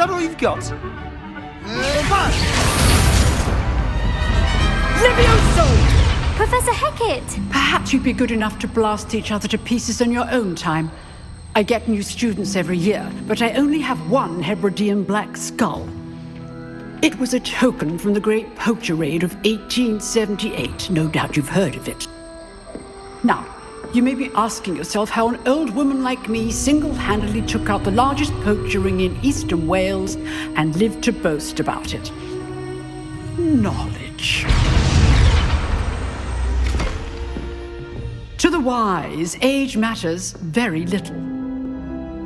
that all you've got? Levioso! Professor Hecat! Perhaps you'd be good enough to blast each other to pieces in your own time. I get new students every year, but I only have one Hebridean black skull. It was a token from the Great Poacher Raid of 1878. No doubt you've heard of it. Now, you may be asking yourself how an old woman like me single-handedly took out the largest poacher ring in eastern Wales and lived to boast about it. Knowledge. To the wise, age matters very little.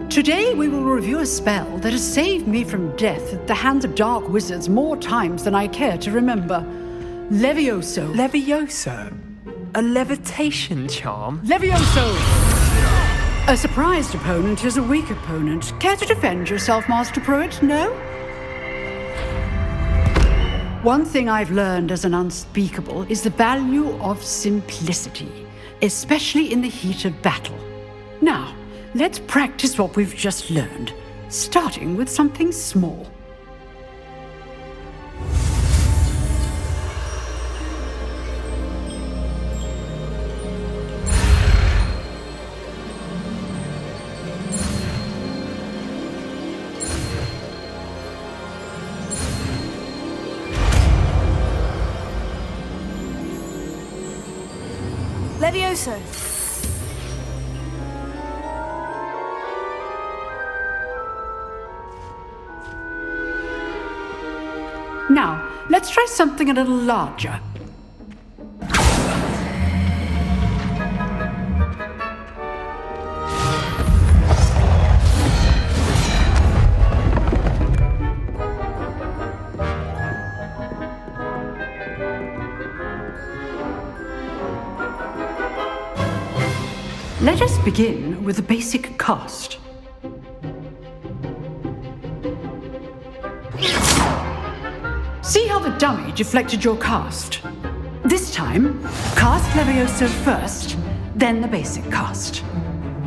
Today we will review a spell that has saved me from death at the hands of dark wizards more times than I care to remember. Levioso. Levioso? A levitation charm? Levioso! A surprised opponent is a weak opponent. Care to defend yourself, Master Pruitt? No? One thing I've learned as an unspeakable is the value of simplicity, especially in the heat of battle. Now, let's practice what we've just learned, starting with something small. Levioso! Now, let's try something a little larger. Let us begin with a basic cast. See how the dummy deflected your cast? This time, cast Levioso first, then the basic cast.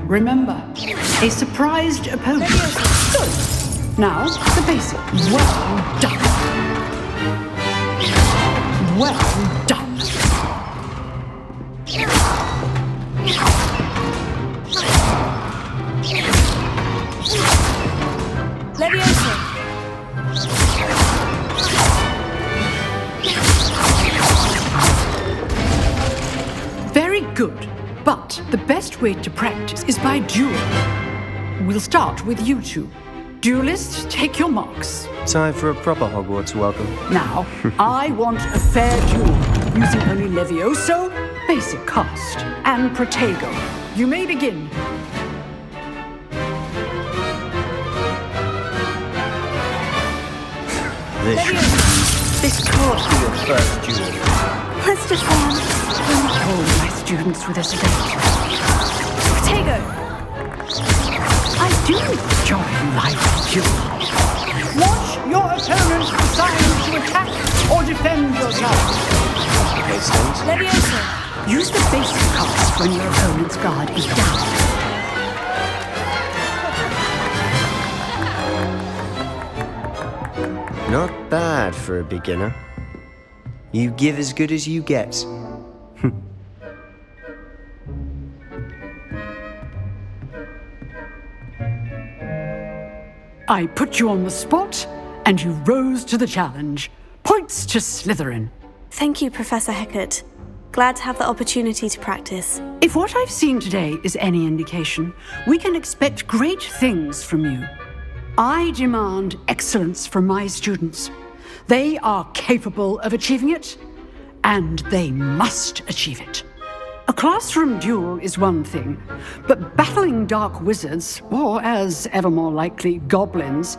Remember, a surprised opponent. Good. Now, the basic. Well done. Well done. Levioso! Very good, but the best way to practice is by duel. We'll start with you two. Duelists, take your marks. Time for a proper Hogwarts welcome. Now, I want a fair duel, using only Levioso, basic cast, and Protego. You may begin. This can't be your first duel. Let's defend. Don't hold my students with a sedate. Protego! I do enjoy live duel. Watch your opponent decide to attack or defend yourself. Makes sense. Levioso! Use the basic cast when your opponent's guard is down. Not bad for a beginner. You give as good as you get. I put you on the spot, and you rose to the challenge. Points to Slytherin. Thank you, Professor Hecat. Glad to have the opportunity to practice. If what I've seen today is any indication, we can expect great things from you. I demand excellence from my students. They are capable of achieving it, and they must achieve it. A classroom duel is one thing, but battling dark wizards, or as ever more likely, goblins,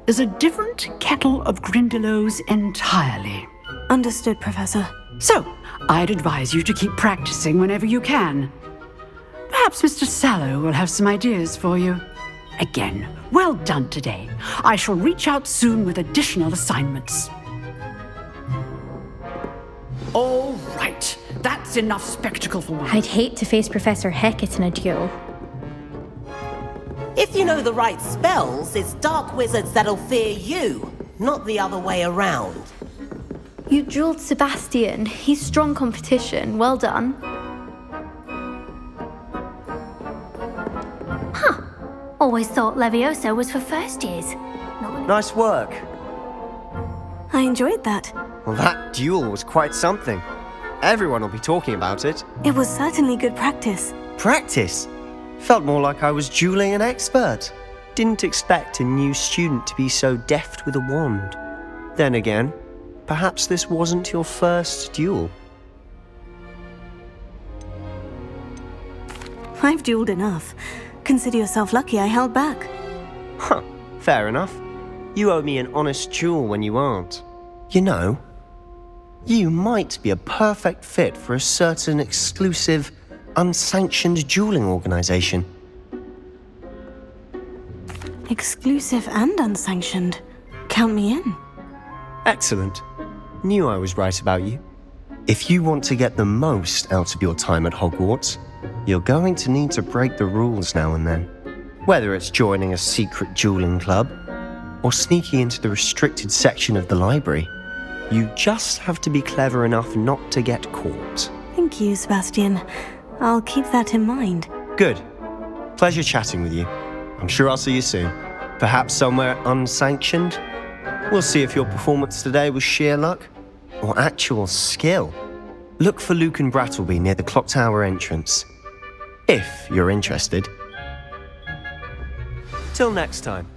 is a different kettle of Grindylows entirely. Understood, Professor. So, I'd advise you to keep practicing whenever you can. Perhaps Mr. Sallow will have some ideas for you. Again, well done today. I shall reach out soon with additional assignments. All right, that's enough spectacle for one. I'd hate to face Professor Hecat in a duel. If you know the right spells, it's dark wizards that'll fear you, not the other way around. You dueled Sebastian. He's strong competition. Well done. Always thought Levioso was for first years. Nice work. I enjoyed that. Well, that duel was quite something. Everyone will be talking about it. It was certainly good practice. Practice? Felt more like I was dueling an expert. Didn't expect a new student to be so deft with a wand. Then again, perhaps this wasn't your first duel. I've dueled enough. Consider yourself lucky I held back. Huh, fair enough. You owe me an honest duel when you aren't. You know, you might be a perfect fit for a certain exclusive, unsanctioned dueling organization. Exclusive and unsanctioned. Count me in. Excellent. Knew I was right about you. If you want to get the most out of your time at Hogwarts, you're going to need to break the rules now and then. Whether it's joining a secret dueling club, or sneaking into the restricted section of the library, you just have to be clever enough not to get caught. Thank you, Sebastian. I'll keep that in mind. Good. Pleasure chatting with you. I'm sure I'll see you soon. Perhaps somewhere unsanctioned? We'll see if your performance today was sheer luck or actual skill. Look for Luke and Brattleby near the clock tower entrance, if you're interested. Till next time.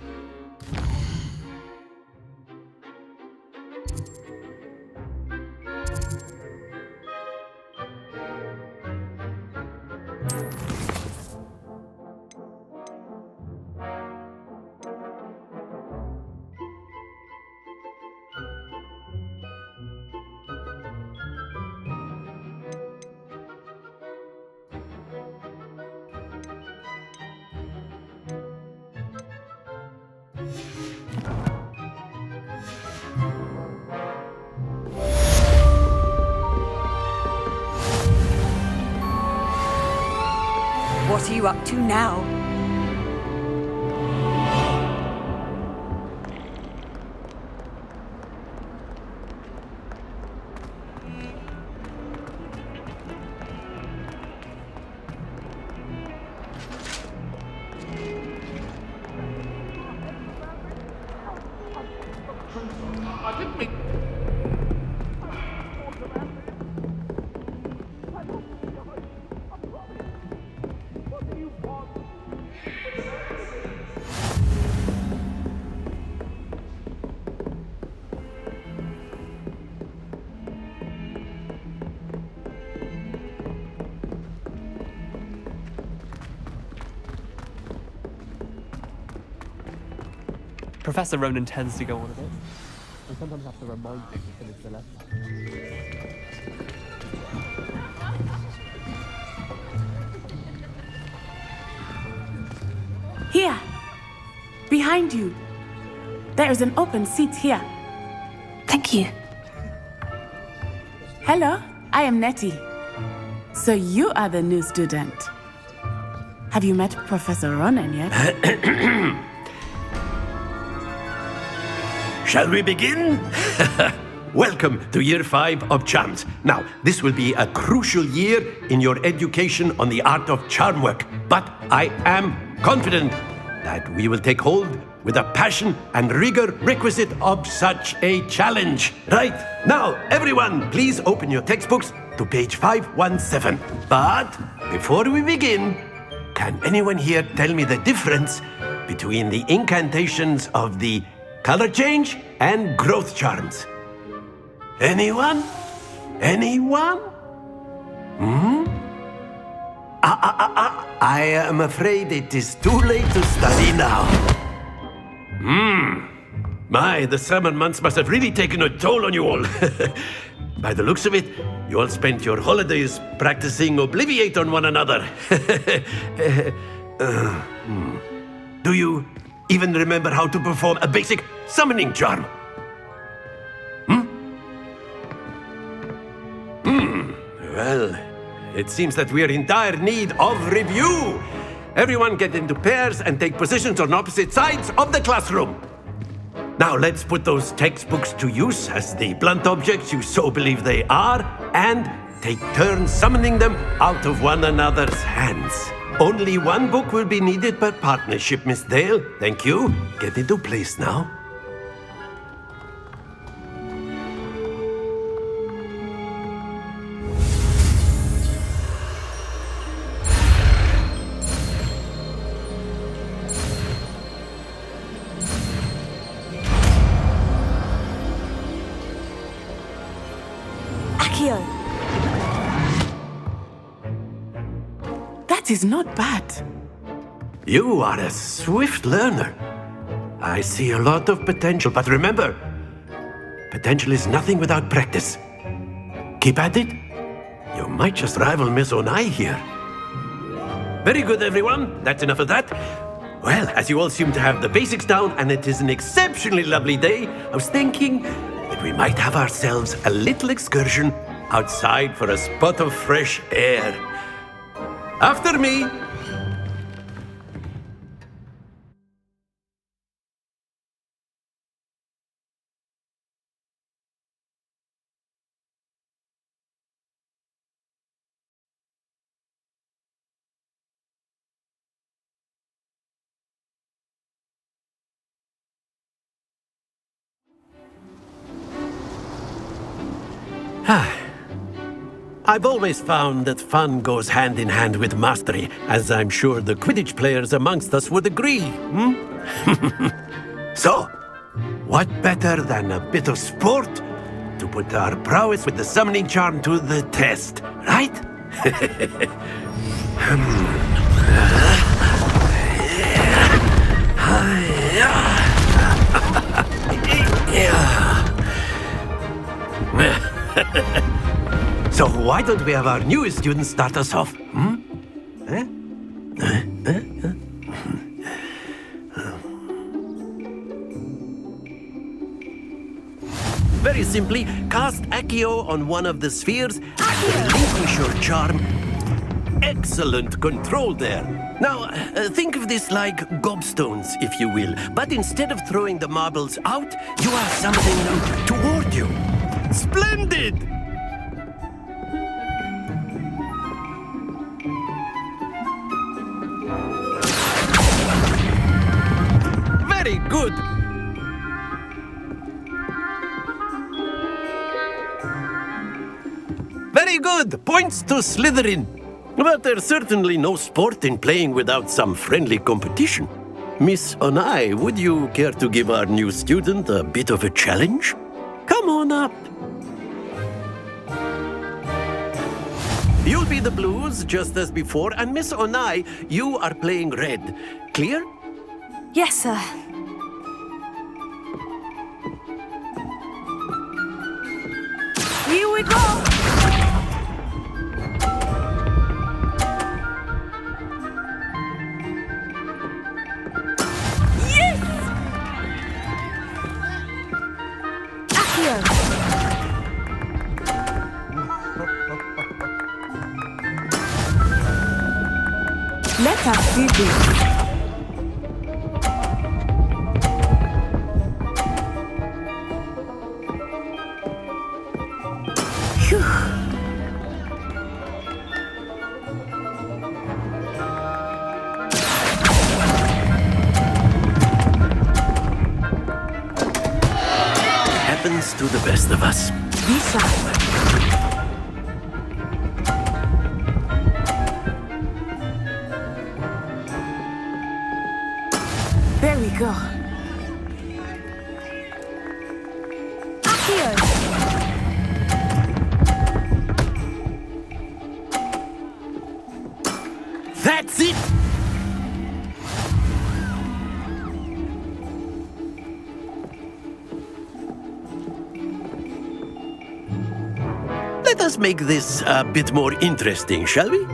What are you up to now? Professor Ronan tends to go on a bit. I sometimes have to remind him to finish the lesson. Here! Behind you! There is an open seat here. Thank you. Hello, I am Nettie. So you are the new student. Have you met Professor Ronan yet? Shall we begin? Welcome to Year 5 of Charms. Now, this will be a crucial year in your education on the art of charm work, but I am confident that we will take hold with the passion and rigor requisite of such a challenge. Right, now, everyone, please open your textbooks to page 517. But before we begin, can anyone here tell me the difference between the incantations of the color change and growth charms? Anyone? Anyone? I am afraid it is too late to study now. My, the summer months must have really taken a toll on you all. By the looks of it, you all spent your holidays practicing Obliviate on one another. Do you even remember how to perform a basic summoning charm? Well, it seems that we are in dire need of review. everyone get into pairs and take positions on opposite sides of the classroom. Now let's put those textbooks to use as the blunt objects you so believe they are, and take turns summoning them out of one another's hands. Only one book will be needed per partnership, Miss Dale. Thank you. Get into place now. Accio, That is not bad. You are a swift learner. I see a lot of potential, but remember, potential is nothing without practice. Keep at it. You might just rival Miss Onai here. Very good, everyone. That's enough of that. Well, as you all seem to have the basics down, and it is an exceptionally lovely day, I was thinking that we might have ourselves a little excursion outside for a spot of fresh air. After me. I've always found that fun goes hand in hand with mastery, as I'm sure the Quidditch players amongst us would agree. So, what better than a bit of sport to put our prowess with the summoning charm to the test, right? So why don't we have our newest student start us off? Very simply, cast Accio on one of the spheres and relinquish your charm. Excellent control there. Now, think of this like gobstones, if you will. But instead of throwing the marbles out, you are summoning them toward you. Splendid! Very good. Very good. Points to Slytherin. But there's certainly no sport in playing without some friendly competition. Miss Onai, would you care to give our new student a bit of a challenge? Come on up. You'll be the blues, just as before, and Miss Onai, you are playing red. Clear? Yes, sir. Here we go! Let us see this. Phew. Happens to the best of us. Be sharp. There we go. Accio! That's it! Let us make this a bit more interesting, shall we?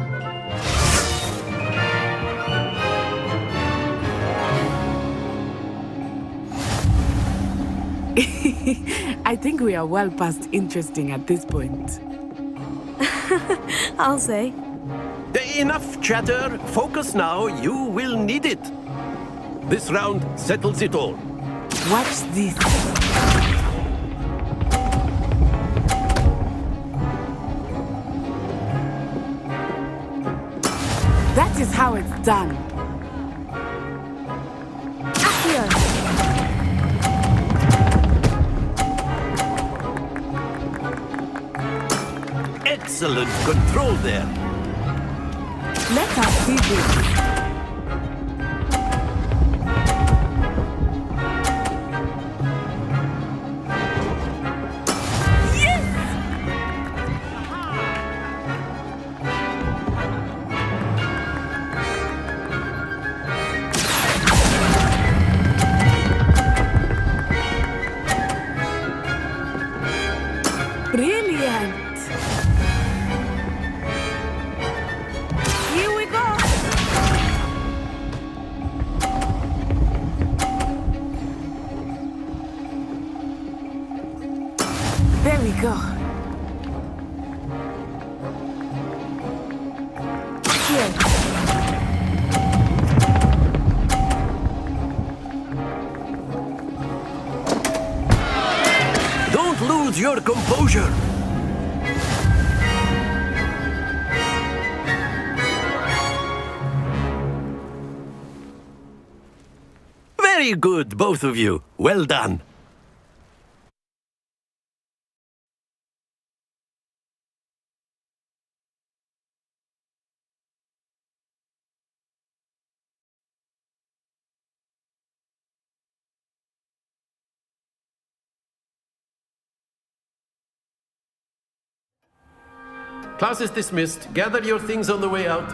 I think we are well past interesting at this point. I'll say. Enough chatter. Focus now. You will need it. This round settles it all. Watch this. That is how it's done. Accio! Excellent control there. Let us see this. Brilliant! Here we go! There we go. Here. Don't lose your composure. Very good, both of you. Well done. Class is dismissed. Gather your things on the way out.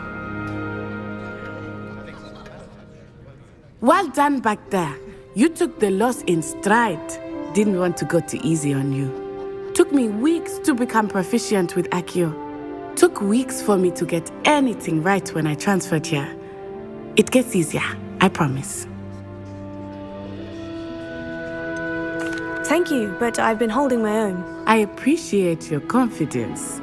Well done back there. You took the loss in stride. Didn't want to go too easy on you. Took me weeks to become proficient with Accio. Took weeks for me to get anything right when I transferred here. It gets easier, I promise. Thank you, but I've been holding my own. I appreciate your confidence.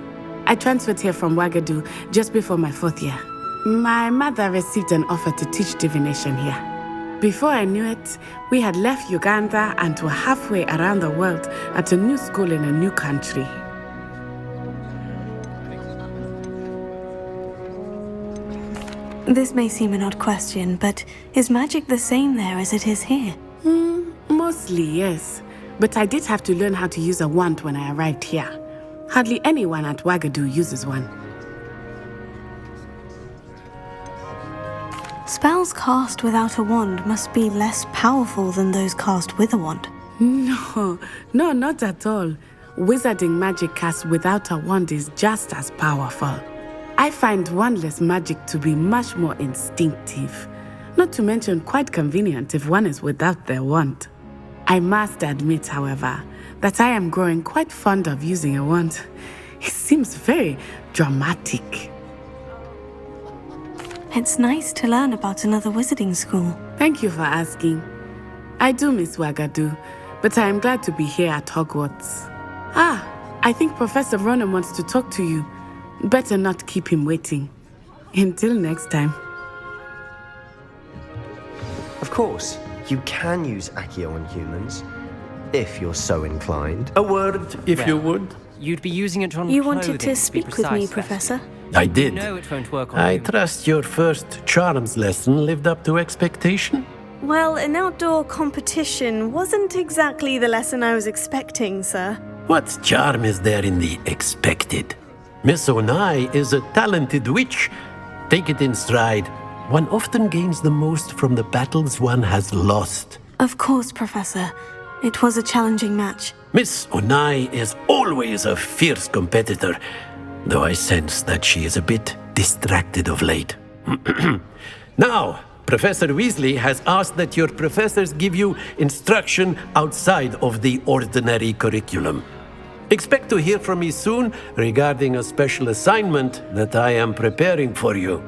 I transferred here from Ouagadougou just before my 4th year. My mother received an offer to teach divination here. Before I knew it, we had left Uganda and were halfway around the world at a new school in a new country. This may seem an odd question, but is magic the same there as it is here? Mostly, yes. But I did have to learn how to use a wand when I arrived here. Hardly anyone at Ouagadougou uses one. Spells cast without a wand must be less powerful than those cast with a wand. No, not at all. Wizarding magic cast without a wand is just as powerful. I find wandless magic to be much more instinctive. Not to mention quite convenient if one is without their wand. I must admit, however, that I am growing quite fond of using a wand. It seems very dramatic. It's nice to learn about another wizarding school. Thank you for asking. I do miss Ouagadougou, but I am glad to be here at Hogwarts. I think Professor Ronan wants to talk to you. Better not keep him waiting. Until next time. Of course, you can use Accio on humans, if you're so inclined. A word, if you would. You'd be using it on You clothing, wanted to speak with me, Professor? I did. No, it won't work on I you. trust your first charms lesson lived up to expectation. Well, an outdoor competition wasn't exactly the lesson I was expecting, sir. What charm is there in the expected? Miss Onai is a talented witch. Take it in stride. One often gains the most from the battles one has lost. Of course, Professor. It was a challenging match. Miss Onai is always a fierce competitor, though I sense that she is a bit distracted of late. Now, Professor Weasley has asked that your professors give you instruction outside of the ordinary curriculum. Expect to hear from me soon regarding a special assignment that I am preparing for you.